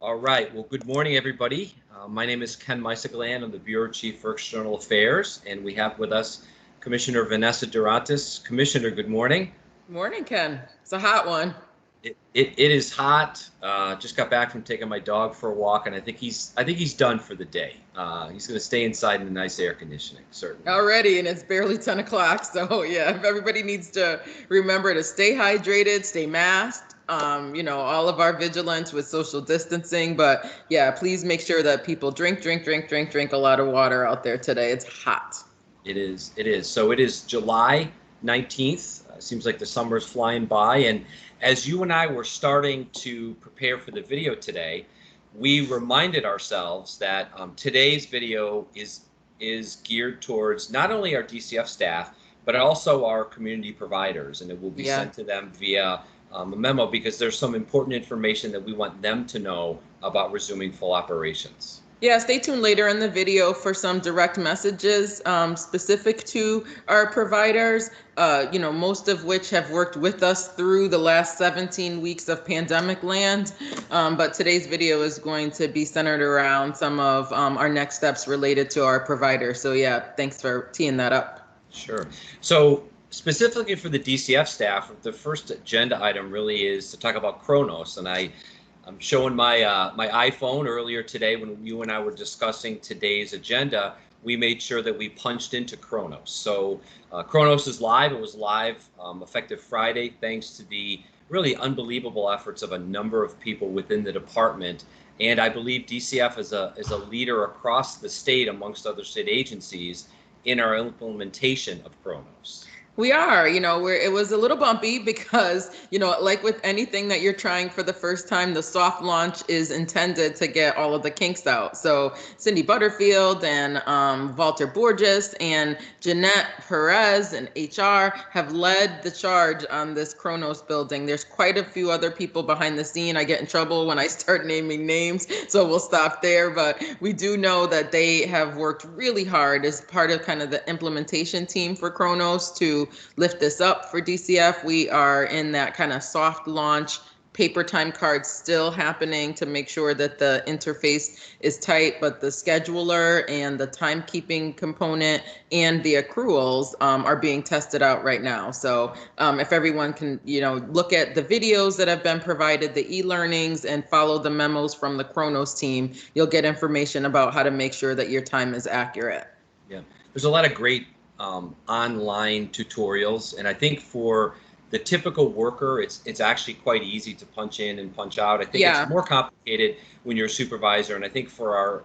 All right. Well, good morning, everybody. My name is Ken Mysogland. I'm the Bureau Chief for External Affairs, and we have with us Commissioner Vannessa Dorantes. Commissioner, good morning. Morning, Ken. It's a hot one. It is hot. Just got back from taking my dog for a walk, and I think he's done for the day. He's going to stay inside in the nice air conditioning, certainly. Already, and it's barely 10 o'clock. So, yeah, everybody needs to remember to stay hydrated, stay masked, all of our vigilance with social distancing. But yeah, please make sure that people drink a lot of water out there today. It's hot. It is. It is. So it is July 19th. Seems like the summer's flying by. And as you and I were starting to prepare for the video today, we reminded ourselves that today's video is geared towards not only our DCF staff, but also our community providers. And it will be sent to them via a memo because there's some important information that we want them to know about resuming full operations. Yeah, stay tuned later in the video for some direct messages specific to our providers, most of which have worked with us through the last 17 weeks of pandemic land. But today's video is going to be centered around some of our next steps related to our providers. So yeah, thanks for teeing that up. Sure. So specifically for the DCF staff, the first agenda item really is to talk about Chronos. And I'm showing my my iPhone earlier today when you and I were discussing today's agenda. We made sure that we punched into Chronos. So Chronos is live. It was live effective Friday, thanks to the really unbelievable efforts of a number of people within the department. And I believe DCF is a leader across the state, amongst other state agencies, in our implementation of Chronos. We are, where it was a little bumpy because, like with anything that you're trying for the first time, the soft launch is intended to get all of the kinks out. So Cindy Butterfield and Walter Borges and Jeanette Perez and HR have led the charge on this Chronos building. There's quite a few other people behind the scene. I get in trouble when I start naming names, so we'll stop there. But we do know that they have worked really hard as part of kind of the implementation team for Chronos to lift this up for DCF. We are in that kind of soft launch, paper time cards still happening to make sure that the interface is tight, but the scheduler and the timekeeping component and the accruals are being tested out right now. So if everyone can, look at the videos that have been provided, the e-learnings, and follow the memos from the Chronos team, you'll get information about how to make sure that your time is accurate. Yeah, there's a lot of great online tutorials, and I think for the typical worker, it's actually quite easy to punch in and punch out. I think it's more complicated when you're a supervisor, and I think for our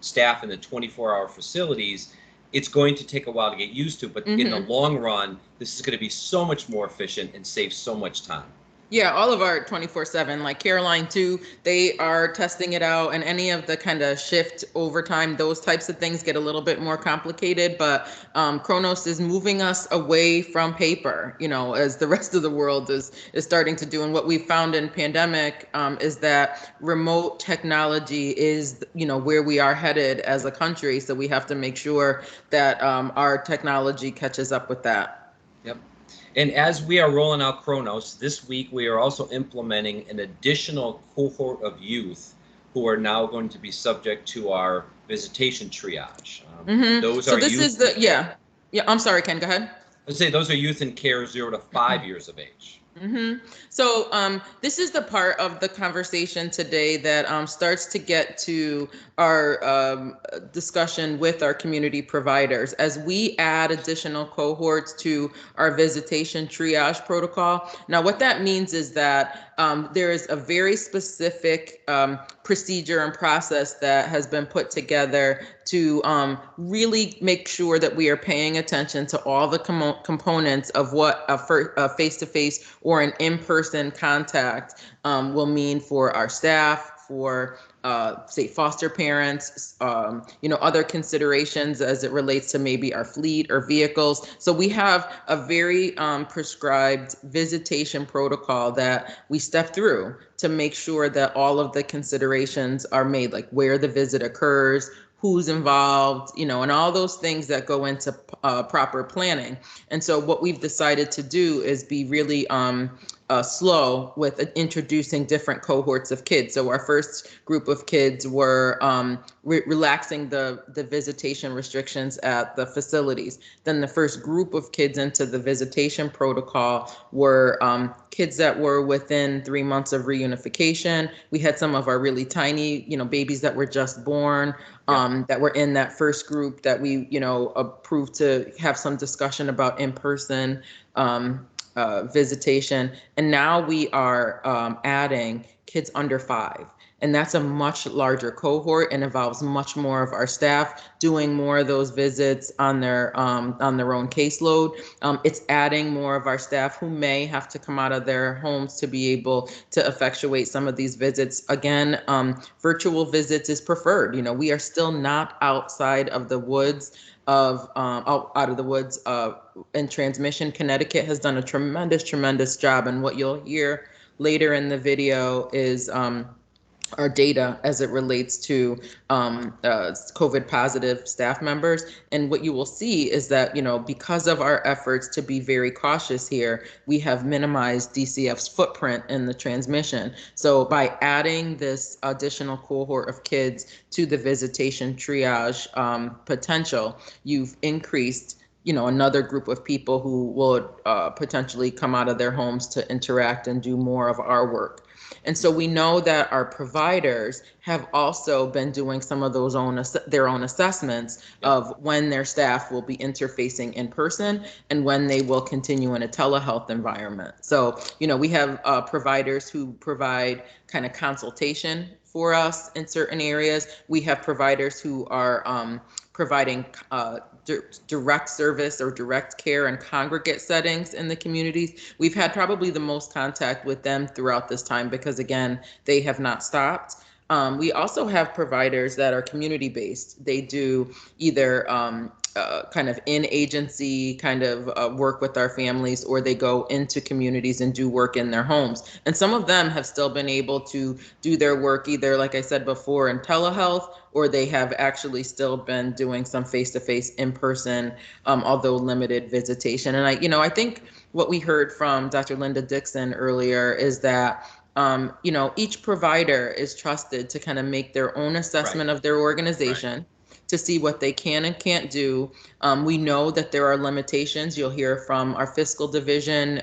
staff in the 24-hour facilities, it's going to take a while to get used to, but in the long run, this is going to be so much more efficient and save so much time. Yeah, all of our 24/7, like Caroline too, they are testing it out, and any of the kind of shift overtime, those types of things get a little bit more complicated. But Chronos is moving us away from paper, as the rest of the world is starting to do. And what we found in pandemic is that remote technology is, where we are headed as a country. So we have to make sure that our technology catches up with that. Yep. And as we are rolling out Chronos, this week we are also implementing an additional cohort of youth who are now going to be subject to our visitation triage. Those so are this youth is the, yeah. I'm sorry, Ken, go ahead. Let's say those are youth in care 0 to 5 years of age. So this is the part of the conversation today that starts to get to our discussion with our community providers. As we add additional cohorts to our visitation triage protocol. Now, what that means is that there is a very specific procedure and process that has been put together to really make sure that we are paying attention to all the components of what a face-to-face or an in-person contact will mean for our staff, for say foster parents, other considerations as it relates to maybe our fleet or vehicles. So we have a very prescribed visitation protocol that we step through to make sure that all of the considerations are made, like where the visit occurs, who's involved, and all those things that go into proper planning. And so what we've decided to do is be really slow with introducing different cohorts of kids. So our first group of kids were relaxing the visitation restrictions at the facilities. Then the first group of kids into the visitation protocol were kids that were within 3 months of reunification. We had some of our really tiny, babies that were just born, that were in that first group that we, approved to have some discussion about in-person visitation. And now we are adding kids under 5. And that's a much larger cohort and involves much more of our staff doing more of those visits on their own caseload. It's adding more of our staff who may have to come out of their homes to be able to effectuate some of these visits. Again, virtual visits is preferred. We are still not outside of the woods out of the woods in transmission. Connecticut has done a tremendous job, and what you'll hear later in the video is our data as it relates to COVID positive staff members. And what you will see is that, because of our efforts to be very cautious here, we have minimized DCF's footprint in the transmission. So by adding this additional cohort of kids to the visitation triage potential, you've increased another group of people who will potentially come out of their homes to interact and do more of our work. And so we know that our providers have also been doing some of those their own assessments of when their staff will be interfacing in person and when they will continue in a telehealth environment. So, we have providers who provide kind of consultation for us in certain areas. We have providers who are providing direct service or direct care in congregate settings in the communities. We've had probably the most contact with them throughout this time because, again, they have not stopped. We also have providers that are community-based. They do either kind of in-agency kind of work with our families, or they go into communities and do work in their homes. And some of them have still been able to do their work either, like I said before, in telehealth, or they have actually still been doing some face-to-face in-person, although limited visitation. And I think what we heard from Dr. Linda Dixon earlier is that each provider is trusted to kind of make their own assessment of their organization, to see what they can and can't do. We know that there are limitations. You'll hear from our fiscal division,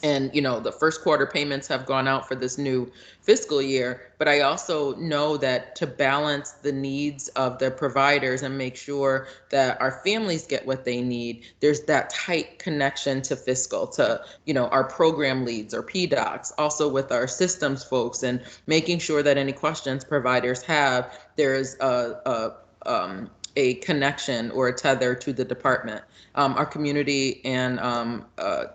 and the first quarter payments have gone out for this new fiscal year. But I also know that to balance the needs of the providers and make sure that our families get what they need, there's that tight connection to fiscal, to our program leads or PDocs, also with our systems folks, and making sure that any questions providers have, there's a connection or a tether to the department. Our community and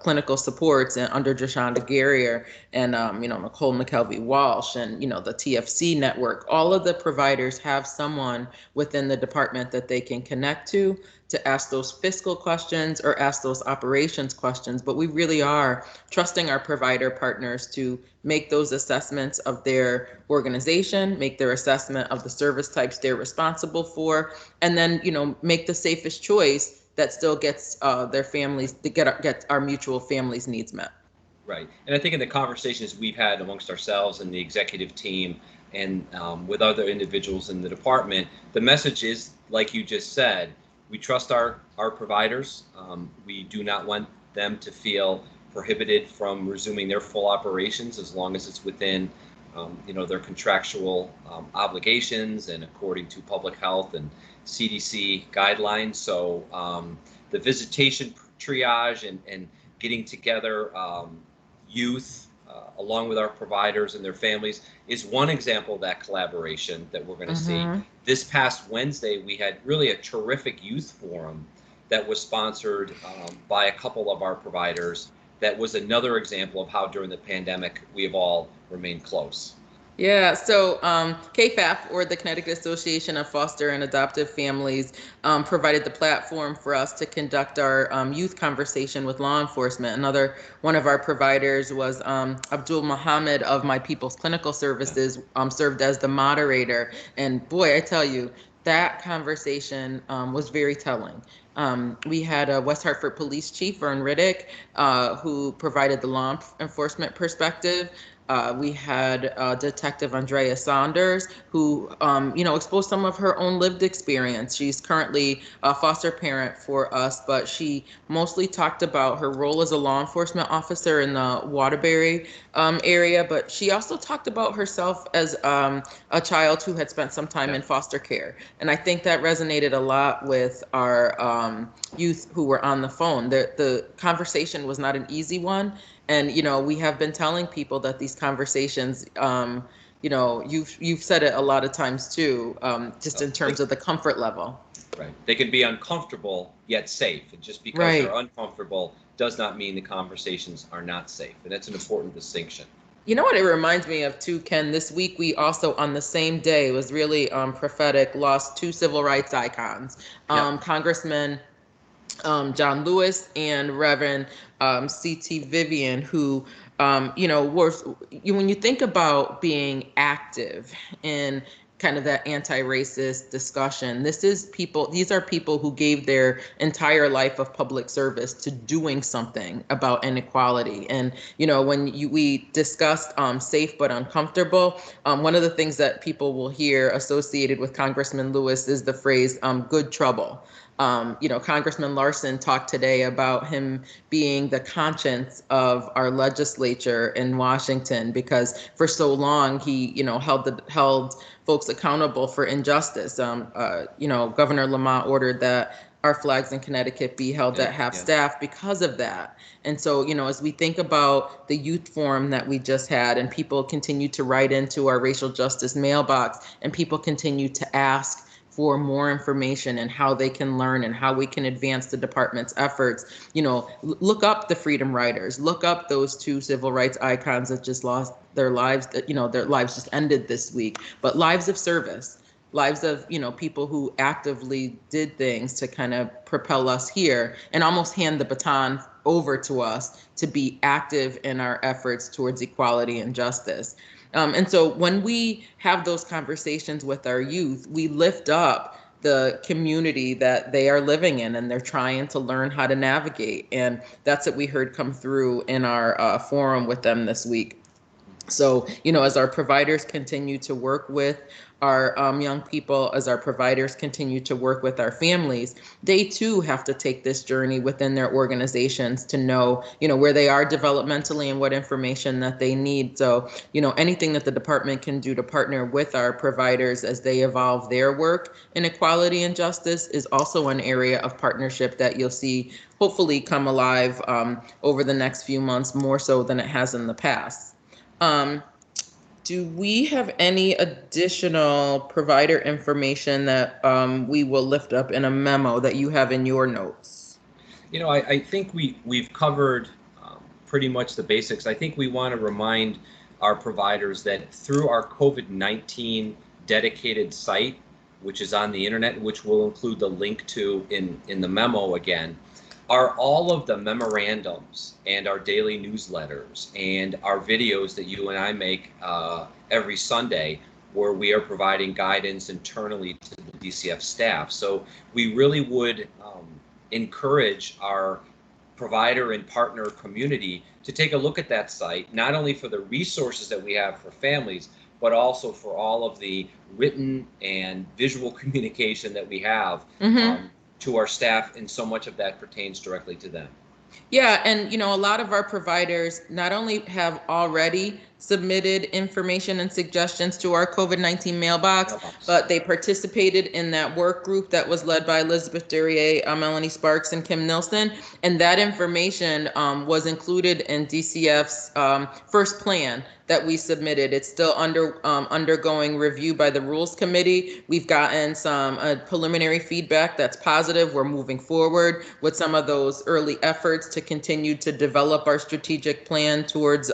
clinical supports and under Joshonda Guerrier and Nicole McKelvey Walsh and the TFC network, all of the providers have someone within the department that they can connect to ask those fiscal questions or ask those operations questions. But we really are trusting our provider partners to make those assessments of their organization, make their assessment of the service types they're responsible for, and then make the safest choice that still gets their families to get our mutual families' needs met. Right. And I think in the conversations we've had amongst ourselves and the executive team and with other individuals in the department, the message is, like you just said, we trust our providers. We do not want them to feel prohibited from resuming their full operations as long as it's within their contractual obligations and according to public health and CDC guidelines. So the visitation triage and getting together youth along with our providers and their families is one example of that collaboration that we're going to see. This past Wednesday, we had really a terrific youth forum that was sponsored by a couple of our providers. That was another example of how during the pandemic we have all remained close. Yeah, so KFAF, or the Connecticut Association of Foster and Adoptive Families, provided the platform for us to conduct our youth conversation with law enforcement. Another one of our providers was Abdul Muhammad of My People's Clinical Services, served as the moderator. And boy, I tell you, that conversation was very telling. We had a West Hartford Police Chief, Vern Riddick, who provided the law enforcement perspective. We had Detective Andrea Saunders, who, exposed some of her own lived experience. She's currently a foster parent for us, but she mostly talked about her role as a law enforcement officer in the Waterbury area, but she also talked about herself as a child who had spent some time in foster care. And I think that resonated a lot with our youth who were on the phone. The conversation was not an easy one. And, we have been telling people that these conversations, you've said it a lot of times too, just in terms of the comfort level. Right. They can be uncomfortable yet safe. And just because they're uncomfortable does not mean the conversations are not safe. And that's an important distinction. You know what it reminds me of too, Ken? This week we also, on the same day, it was really prophetic, lost two civil rights icons, Congressman John Lewis and Reverend C.T. Vivian, who, were, when you think about being active in kind of that anti-racist discussion, these are people who gave their entire life of public service to doing something about inequality. And, when we discussed safe but uncomfortable, one of the things that people will hear associated with Congressman Lewis is the phrase good trouble. Congressman Larson talked today about him being the conscience of our legislature in Washington, because for so long he, held folks accountable for injustice. Governor Lamont ordered that our flags in Connecticut be held at half staff because of that. And so, as we think about the youth forum that we just had, and people continue to write into our racial justice mailbox, and people continue to ask for more information and how they can learn and how we can advance the department's efforts, look up the Freedom Riders, look up those two civil rights icons that just lost their lives, their lives just ended this week, but lives of service, lives of, people who actively did things to kind of propel us here and almost hand the baton over to us to be active in our efforts towards equality and justice. And so when we have those conversations with our youth, we lift up the community that they are living in, and they're trying to learn how to navigate. And that's what we heard come through in our forum with them this week. So, as our providers continue to work with our young people, as our providers continue to work with our families, they too have to take this journey within their organizations to know, where they are developmentally and what information that they need. So, anything that the department can do to partner with our providers as they evolve their work in equality and justice is also an area of partnership that you'll see hopefully come alive over the next few months, more so than it has in the past. Do we have any additional provider information that we will lift up in a memo that you have in your notes? I think we've covered pretty much the basics. I think we want to remind our providers that through our COVID-19 dedicated site, which is on the internet, which we'll include the link to in the memo again, are all of the memorandums and our daily newsletters and our videos that you and I make every Sunday, where we are providing guidance internally to the DCF staff. So we really would encourage our provider and partner community to take a look at that site, not only for the resources that we have for families, but also for all of the written and visual communication that we have to our staff, and so much of that pertains directly to them. Yeah, and a lot of our providers not only have already submitted information and suggestions to our COVID-19 mailbox, but they participated in that work group that was led by Elizabeth Duryea, Melanie Sparks, and Kim Nilsson. And that information was included in DCF's first plan that we submitted. It's still undergoing review by the Rules Committee. We've gotten some preliminary feedback that's positive. We're moving forward with some of those early efforts to continue to develop our strategic plan towards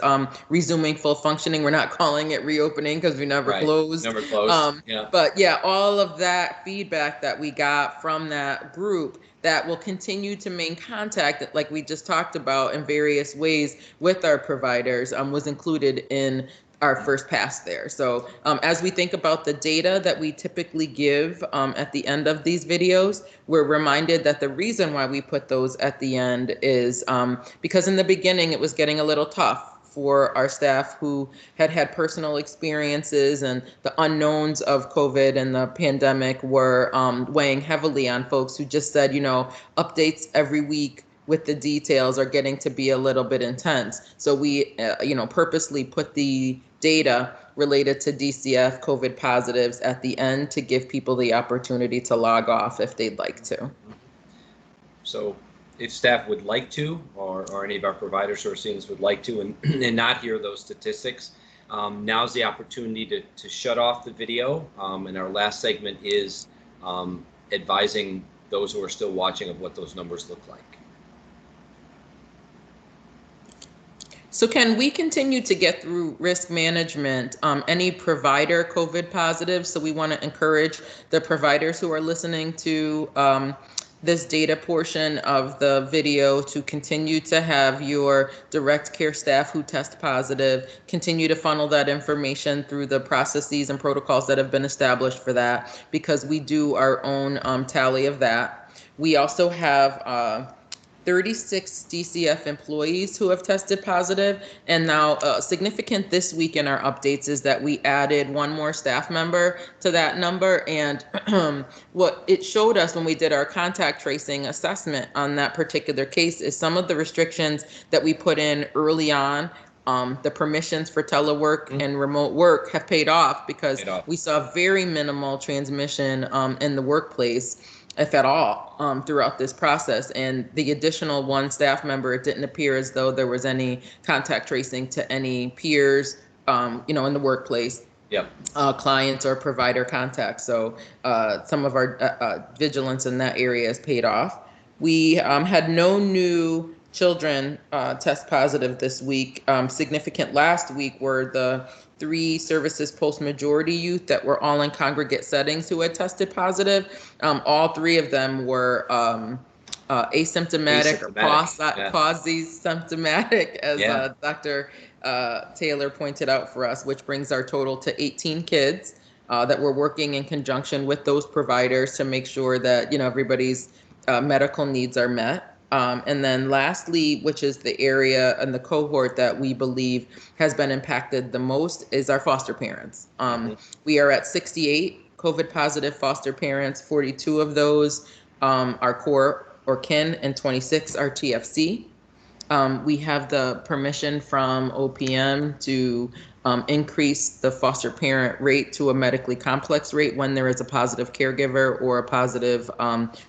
resuming full functioning. We're not calling it reopening because we never closed. Never closed. But yeah, all of that feedback that we got from that group that will continue to maintain contact, like we just talked about, in various ways with our providers, was included in our first pass there. So as we think about the data that we typically give at the end of these videos, we're reminded that the reason why we put those at the end is because in the beginning it was getting a little tough for our staff who had personal experiences, and the unknowns of COVID and the pandemic were weighing heavily on folks who just said, updates every week with the details are getting to be a little bit intense. So we, purposely put the data related to DCF COVID positives at the end to give people the opportunity to log off if they'd like to. So if staff would like to, or any of our providers or students would like to, and not hear those statistics, now's the opportunity to shut off the video. And our last segment is advising those who are still watching of what those numbers look like. So can we continue to get through risk management, any provider COVID positive? So we want to encourage the providers who are listening to this data portion of the video to continue to have your direct care staff who test positive, continue to funnel that information through the processes and protocols that have been established for that, because we do our own tally of that. We also have 36 DCF employees who have tested positive. And now significant this week in our updates is that we added one more staff member to that number. And what it showed us when we did our contact tracing assessment on that particular case is some of the restrictions that we put in early on, the permissions for telework and remote work, have paid off, because we saw very minimal transmission in the workplace, if at all, throughout this process. And the additional one staff member, it didn't appear as though there was any contact tracing to any peers, in the workplace, clients or provider contacts. So some of our vigilance in that area has paid off. We had no new children test positive this week. Significant last week were the 3 services post-majority youth that were all in congregate settings who had tested positive. All 3 of them were asymptomatic or quasi-symptomatic, as Dr. Taylor pointed out for us, which brings our total to 18 kids that we're working in conjunction with those providers to make sure that everybody's medical needs are met. And then lastly, which is the area and the cohort that we believe has been impacted the most, is our foster parents. We are at 68 COVID positive foster parents. 42 of those are core or kin, and 26 are TFC. We have the permission from OPM to increase the foster parent rate to a medically complex rate when there is a positive caregiver or a positive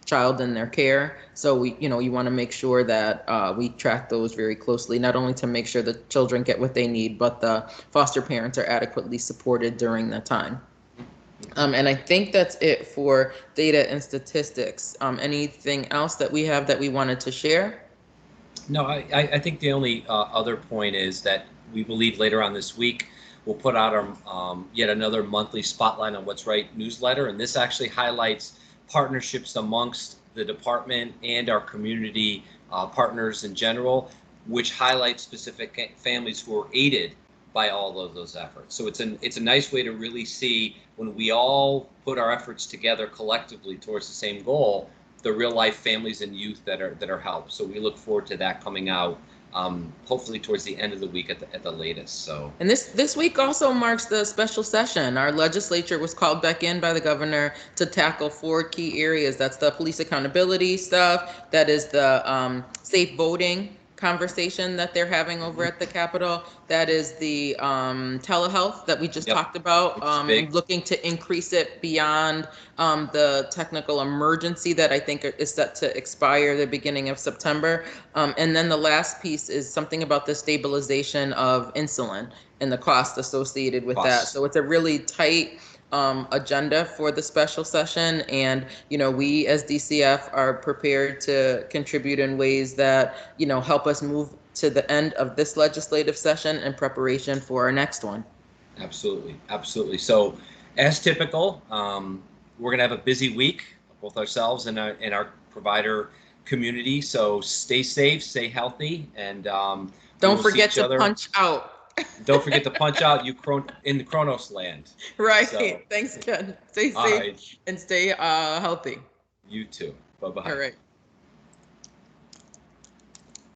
child in their care. So you want to make sure that we track those very closely, not only to make sure the children get what they need, but the foster parents are adequately supported during that time. And I think that's it for data and statistics. Anything else that we have that we wanted to share? No, I think the only other point is that we believe later on this week we'll put out our yet another monthly Spotlight on What's Right newsletter, and this actually highlights partnerships amongst the department and our community partners in general, which highlights specific families who are aided by all of those efforts. So it's a nice way to really see, when we all put our efforts together collectively towards the same goal, the real life families and youth that are helped. So we look forward to that coming out hopefully towards the end of the week at the latest. So, and this week also marks the special session. Our legislature was called back in by the governor to tackle 4 key areas. That's the police accountability stuff. That is the safe voting conversation that they're having over at the Capitol. That is the telehealth that we just talked about, looking to increase it beyond the technical emergency that I think is set to expire the beginning of September. And then the last piece is something about the stabilization of insulin and the cost associated with that. So it's a really tight agenda for the special session, and we as DCF are prepared to contribute in ways that help us move to the end of this legislative session in preparation for our next one. Absolutely. So, as typical, we're gonna have a busy week, both ourselves and our provider community. So stay safe, stay healthy, and don't forget to punch out. Don't forget to punch out in the Chronos land. Right. So, Thanks, Ken. Stay all safe right. and stay healthy. You too. Bye All bye. right.